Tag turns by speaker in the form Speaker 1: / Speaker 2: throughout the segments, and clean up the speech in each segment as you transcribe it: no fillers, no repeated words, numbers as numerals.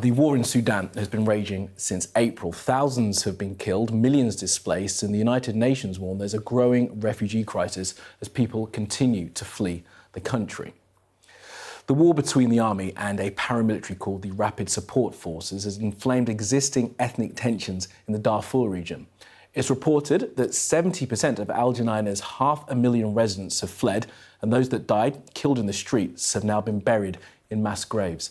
Speaker 1: The war in Sudan has been raging since April. Thousands have been killed, millions displaced, and the United Nations warn there's a growing refugee crisis as people continue to flee the country. The war between the army and a paramilitary called the Rapid Support Forces has inflamed existing ethnic tensions in the Darfur region. It's reported that 70% of Geneina's 500,000 residents have fled, and those that died, killed in the streets, have now been buried in mass graves.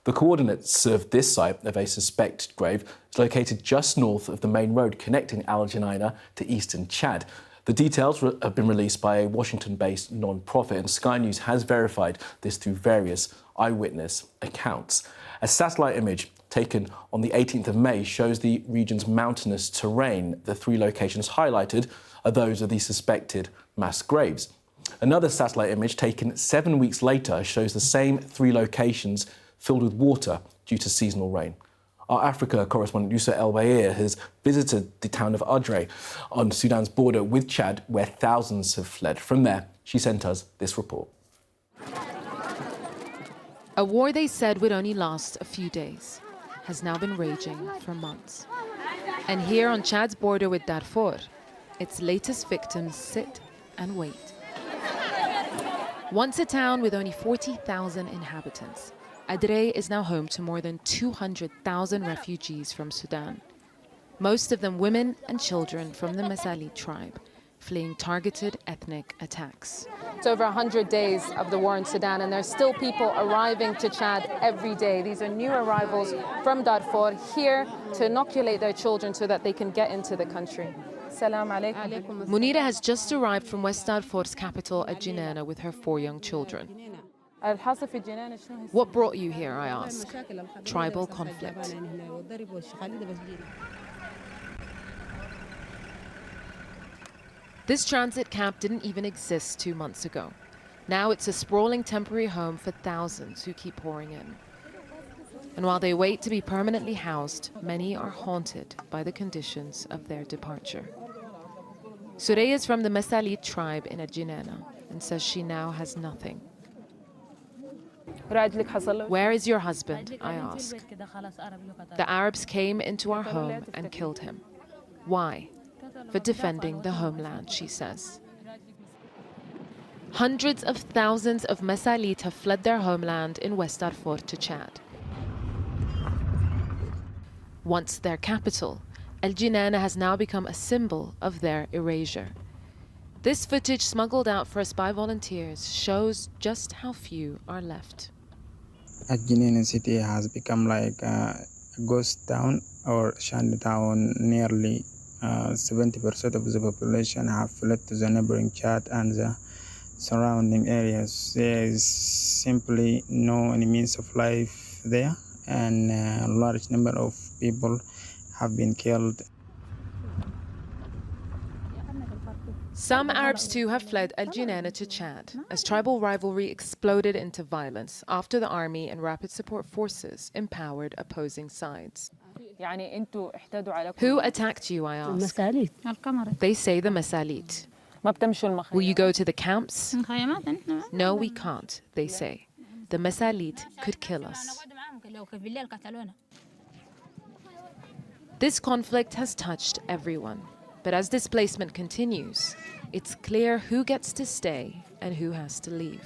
Speaker 1: The coordinates of this site of a suspected grave is located just north of the main road connecting Geneina to eastern Chad. The details have been released by a Washington-based non-profit, and Sky News has verified this through various eyewitness accounts. A satellite image taken on the 18th of May shows the region's mountainous terrain. The three locations highlighted are those of the suspected mass graves. Another satellite image taken 7 weeks later shows the same three locations filled with water due to seasonal rain. Our Africa correspondent Yousra Elbagir has visited the town of Adre on Sudan's border with Chad, where thousands have fled. From there, she sent us this report.
Speaker 2: A war they said would only last a few days has now been raging for months. And here on Chad's border with Darfur, its latest victims sit and wait. Once a town with only 40,000 inhabitants, Adre is now home to more than 200,000 refugees from Sudan, most of them women and children from the Masalit tribe, fleeing targeted ethnic attacks.
Speaker 3: It's over 100 days of the war in Sudan, and there's still people arriving to Chad every day. These are new arrivals from Darfur here to inoculate their children so that they can get into the country. Salam alaikum.
Speaker 2: Munira has just arrived from West Darfur's capital at Geneina with her 4 young children. What brought you here, I ask? Tribal conflict. This transit camp didn't even exist 2 months ago. Now it's a sprawling temporary home for thousands who keep pouring in. And while they wait to be permanently housed, many are haunted by the conditions of their departure. Surey is from the Masalit tribe in Geneina and says she now has nothing. Where is your husband? I ask. The Arabs came into our home and killed him. Why? For defending the homeland, she says. Hundreds of thousands of Masalit have fled their homeland in West Darfur to Chad. Once their capital, Geneina has now become a symbol of their erasure. This footage smuggled out for us by volunteers shows just how few are left.
Speaker 4: Geneina city has become like a ghost town or shanty town. Nearly 70% of the population have fled to the neighboring Chad and the surrounding areas. There is simply no any means of life there, and a large number of people have been killed.
Speaker 2: Some Arabs too have fled Geneina to Chad as tribal rivalry exploded into violence after the army and rapid support forces empowered opposing sides. Who attacked you, I ask? They say the Masalit. Will you go to the camps? No, we can't, they say. The Masalit could kill us. This conflict has touched everyone. But as displacement continues, it's clear who gets to stay and who has to leave.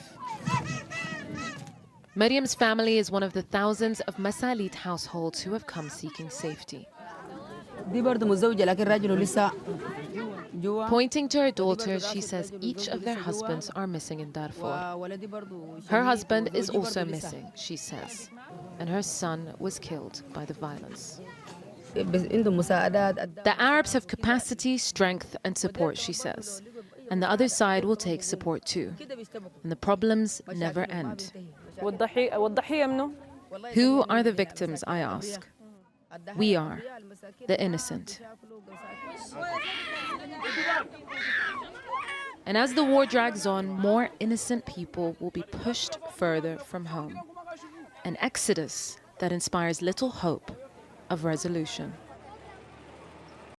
Speaker 2: Mariam's family is one of the thousands of Masalit households who have come seeking safety. Pointing to her daughters, she says each of their husbands are missing in Darfur. Her husband is also missing, she says, and her son was killed by the violence. The Arabs have capacity, strength, and support, she says. And the other side will take support too. And the problems never end. Who are the victims, I ask? We are, the innocent. And as the war drags on, more innocent people will be pushed further from home. An exodus that inspires little hope of resolution.